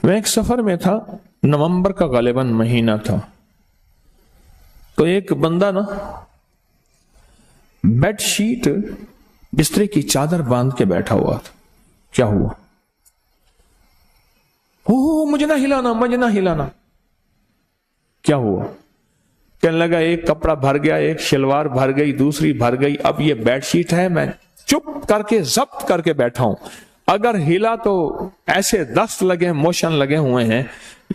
میں ایک سفر میں تھا، نومبر کا غالباً مہینہ تھا، تو ایک بندہ نا بیڈ شیٹ بسترے کی چادر باندھ کے بیٹھا ہوا تھا۔ کیا ہوا؟ مجھے نہ ہلانا، مجھے نہ ہلانا۔ کیا ہوا؟ کہنے لگا ایک کپڑا بھر گیا، ایک شلوار بھر گئی، دوسری بھر گئی، اب یہ بیڈ شیٹ ہے، میں چپ کر کے ضبط کر کے بیٹھا ہوں، اگر ہلا تو ایسے دست لگے، موشن لگے ہوئے ہیں،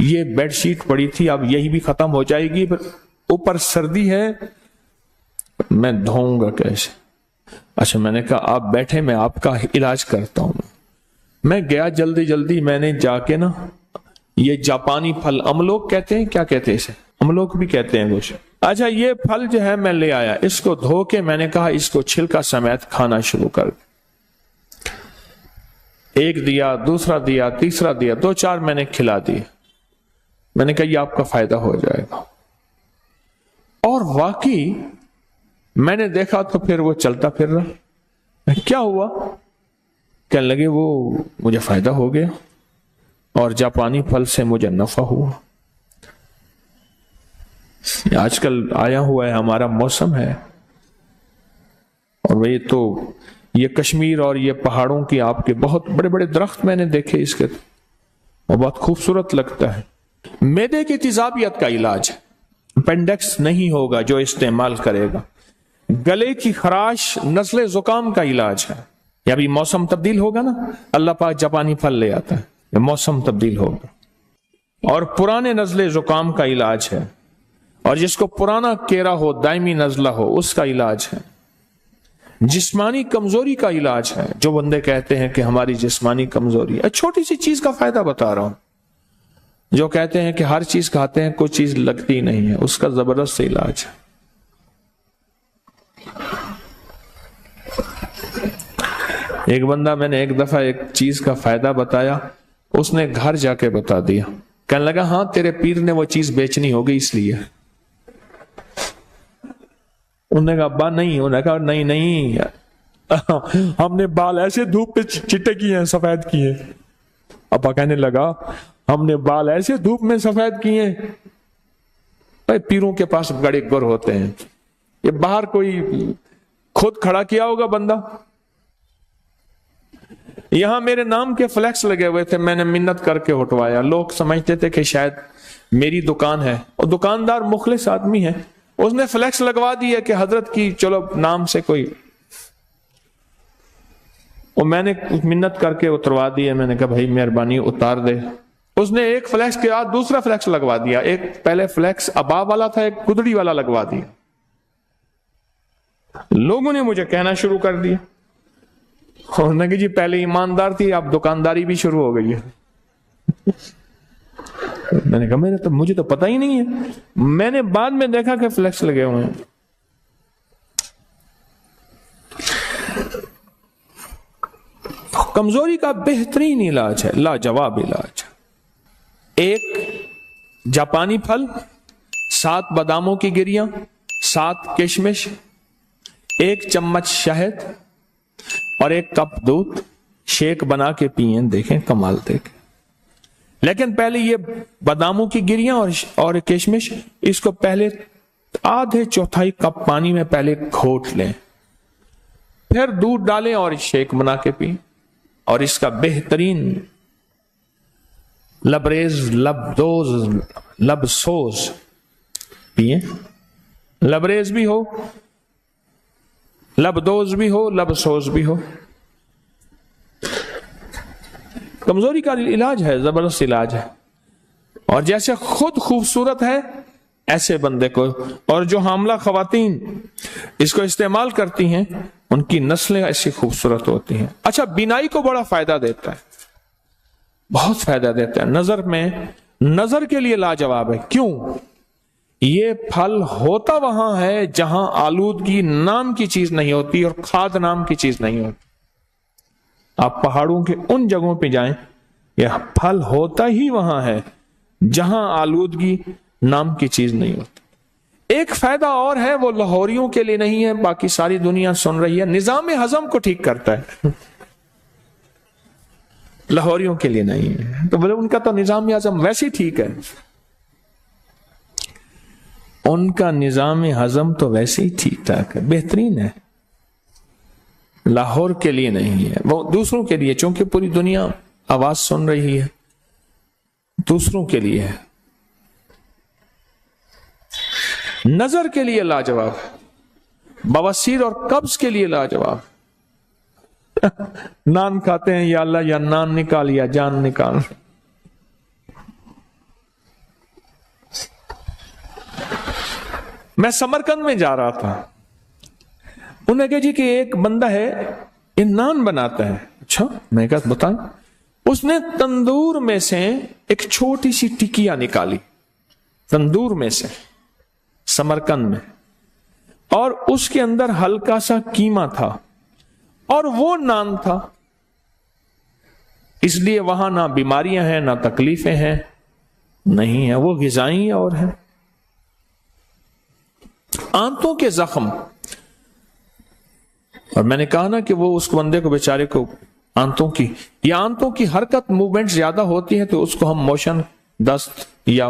یہ بیڈ شیٹ پڑی تھی، اب یہی بھی ختم ہو جائے گی، اوپر سردی ہے، میں دھوؤں گا کیسے؟ اچھا، میں نے کہا آپ بیٹھے، میں آپ کا علاج کرتا ہوں۔ میں گیا جلدی جلدی، میں نے جا کے نا یہ جاپانی پھل املوک کہتے ہیں، کیا کہتے ہیں اسے؟ املوک بھی کہتے ہیں کچھ۔ اچھا، یہ پھل جو ہے میں لے آیا، اس کو دھو کے میں نے کہا اس کو چھلکا سمیت کھانا شروع کر۔ ایک دیا، دوسرا دیا، تیسرا دیا، 2-4 میں نے کھلا دی۔ میں نے کہا یہ آپ کا فائدہ ہو جائے گا، اور واقعی میں نے دیکھا تو پھر وہ چلتا پھر رہا۔ کیا ہوا؟ کہنے لگے وہ مجھے فائدہ ہو گیا اور جاپانی پھل سے مجھے نفع ہوا۔ آج کل آیا ہوا ہے ہمارا موسم ہے، اور وہی تو یہ کشمیر اور یہ پہاڑوں کی آپ کے بہت بڑے بڑے درخت میں نے دیکھے اس کے، اور بہت خوبصورت لگتا ہے۔ معدے کی تیزابیت کا علاج ہے، اپینڈکس نہیں ہوگا جو استعمال کرے گا۔ گلے کی خراش، نزلے زکام کا علاج ہے، یا بھی موسم تبدیل ہوگا نا، اللہ پاک جاپانی پھل لے آتا ہے، موسم تبدیل ہوگا۔ اور پرانے نزلے زکام کا علاج ہے، اور جس کو پرانا کیرا ہو، دائمی نزلہ ہو، اس کا علاج ہے۔ جسمانی کمزوری کا علاج ہے، جو بندے کہتے ہیں کہ ہماری جسمانی کمزوری ہے، چھوٹی سی چیز کا فائدہ بتا رہا ہوں، جو کہتے ہیں کہ ہر چیز کھاتے ہیں کوئی چیز لگتی نہیں ہے، اس کا زبردست علاج ہے۔ ایک بندہ، میں نے ایک دفعہ ایک چیز کا فائدہ بتایا، اس نے گھر جا کے بتا دیا، کہنے لگا ہاں تیرے پیر نے وہ چیز بیچنی ہوگی اس لیے۔ انہوں نے کہا ابا نہیں، انہوں نے کہا نہیں ہم نے بال ایسے دھوپ پہ چٹے کیے ہیں، سفید کیے۔ ابا کہنے لگا ہم نے بال ایسے دھوپ میں سفید کیے ہیں، پیروں کے پاس بڑے گر ہوتے ہیں، یہ باہر کوئی خود کھڑا کیا ہوگا بندہ۔ یہاں میرے نام کے فلیکس لگے ہوئے تھے، میں نے منت کر کے ہٹوایا، لوگ سمجھتے تھے کہ شاید میری دکان ہے، اور دکاندار مخلص آدمی ہے، اس نے فلیکس لگوا دیا کہ حضرت کی چلو نام سے کوئی، اور میں نے منت کر کے اتروا دیا، میں نے کہا بھائی مہربانی اتار دے۔ اس نے ایک فلیکس کے بعد دوسرا فلیکس لگوا دیا، ایک پہلے فلیکس ابا والا تھا، ایک گدڑی والا لگوا دیا۔ لوگوں نے مجھے کہنا شروع کر دیا، اور نے کہ جی پہلے ایماندار تھی، اب دکانداری بھی شروع ہو گئی ہے۔ میں نے کہا مجھے تو پتہ ہی نہیں ہے، میں نے بعد میں دیکھا کہ فلیکس لگے ہوئے ہیں۔ کمزوری کا بہترین علاج ہے، لاجواب علاج۔ ایک جاپانی پھل، 7 باداموں کی گریاں، 7 کشمش، 1 چمچ شہد اور 1 کپ دودھ، شیک بنا کے پئیں، دیکھیں کمال دیکھیں۔ لیکن پہلے یہ باداموں کی گریاں اور کشمش، اس کو پہلے آدھے چوتھائی کپ پانی میں پہلے گھوٹ لیں، پھر دودھ ڈالیں اور شیک بنا کے پئیں، اور اس کا بہترین لبریز، لب سوز پئیں، لبریز بھی ہو، لبدوز بھی ہو، لب سوز بھی ہو۔ کمزوری کا علاج ہے، زبردست علاج ہے، اور جیسے خود خوبصورت ہے ایسے بندے کو، اور جو حاملہ خواتین اس کو استعمال کرتی ہیں ان کی نسلیں ایسی خوبصورت ہوتی ہیں۔ اچھا، بینائی کو بڑا فائدہ دیتا ہے، بہت فائدہ دیتا ہے۔ نظر میں، نظر کے لیے لاجواب ہے۔ کیوں؟ یہ پھل ہوتا وہاں ہے جہاں آلودگی نام کی چیز نہیں ہوتی اور کھاد نام کی چیز نہیں ہوتی۔ آپ پہاڑوں کے ان جگہوں پہ جائیں، یہ پھل ہوتا ہی وہاں ہے جہاں آلودگی نام کی چیز نہیں ہوتی۔ ایک فائدہ اور ہے، وہ لاہوریوں کے لیے نہیں ہے، باقی ساری دنیا سن رہی ہے، نظام ہضم کو ٹھیک کرتا ہے۔ لاہوریوں کے لیے نہیں ہے. تو بولے ان کا تو نظام ہضم ویسے ہی ٹھیک ہے. ان کا نظام ہضم تو ویسے ہی ٹھیک ٹھاک ہے, بہترین ہے, لاہور کے لیے نہیں ہے, وہ دوسروں کے لیے, چونکہ پوری دنیا آواز سن رہی ہے, دوسروں کے لیے ہے. نظر کے لیے لاجواب, بواسیر اور قبض کے لیے لاجواب. نان کھاتے ہیں, یا اللہ یا نان نکال یا جان نکال. میں سمرقند میں جا رہا تھا, انہوں نے کہا جی کہ ایک بندہ ہے یہ نان بناتا ہے. اچھا, میں کہا بتائیں. اس نے تندور میں سے ایک چھوٹی سی ٹکیا نکالی, تندور میں سے, سمرقند میں, اور اس کے اندر ہلکا سا قیمہ تھا اور وہ نان تھا. اس لیے وہاں نہ بیماریاں ہیں نہ تکلیفیں ہیں, نہیں ہیں, وہ غذائی اور ہیں. آنتوں کے زخم, اور میں نے کہا نا کہ وہ اس بندے کو بیچارے کو آنتوں کی یا آنتوں کی حرکت موومنٹ زیادہ ہوتی ہے تو اس کو ہم موشن دست, یا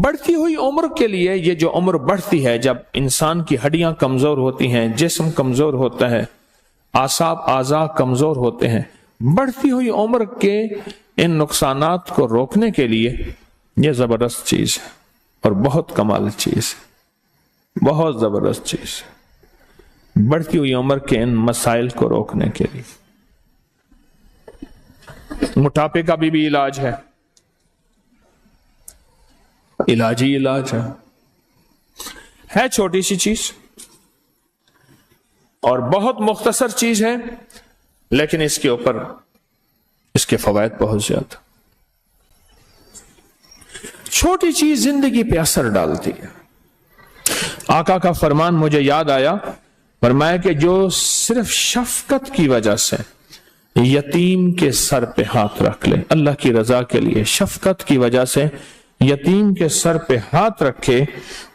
بڑھتی ہوئی عمر کے لیے, یہ جو عمر بڑھتی ہے جب انسان کی ہڈیاں کمزور ہوتی ہیں, جسم کمزور ہوتا ہے, اعصاب اعضاء کمزور ہوتے ہیں, بڑھتی ہوئی عمر کے ان نقصانات کو روکنے کے لیے یہ زبردست چیز ہے اور بہت کمال چیز ہے, بہت زبردست چیز ہے, بڑھتی ہوئی عمر کے ان مسائل کو روکنے کے لیے. موٹاپے کا بھی علاج ہے, علاج ہی علاج ہے چھوٹی سی چیز اور بہت مختصر چیز ہے, لیکن اس کے اوپر اس کے فوائد بہت زیادہ. چھوٹی چیز زندگی پہ اثر ڈالتی ہے. آقا کا فرمان مجھے یاد آیا, فرمایا کہ جو صرف شفقت کی وجہ سے یتیم کے سر پہ ہاتھ رکھ لے, اللہ کی رضا کے لیے شفقت کی وجہ سے یتیم کے سر پہ ہاتھ رکھے,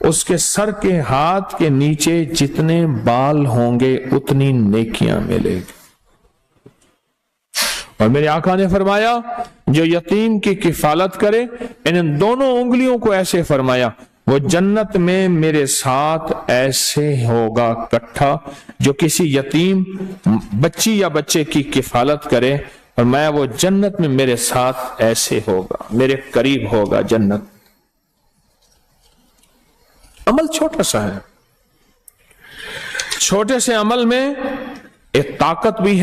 اس کے سر کے ہاتھ کے نیچے جتنے بال ہوں گے اتنی نیکیاں ملے گی. اور میرے آقا نے فرمایا جو یتیم کی کفالت کرے, ان دونوں انگلیوں کو ایسے فرمایا, وہ جنت میں میرے ساتھ ایسے ہوگا کٹھا, جو کسی یتیم بچی یا بچے کی کفالت کرے, اور میں وہ جنت میں میرے ساتھ ایسے ہوگا, میرے قریب ہوگا جنت. عمل چھوٹا سا ہے, چھوٹے سے عمل میں ایک طاقت بھی ہے.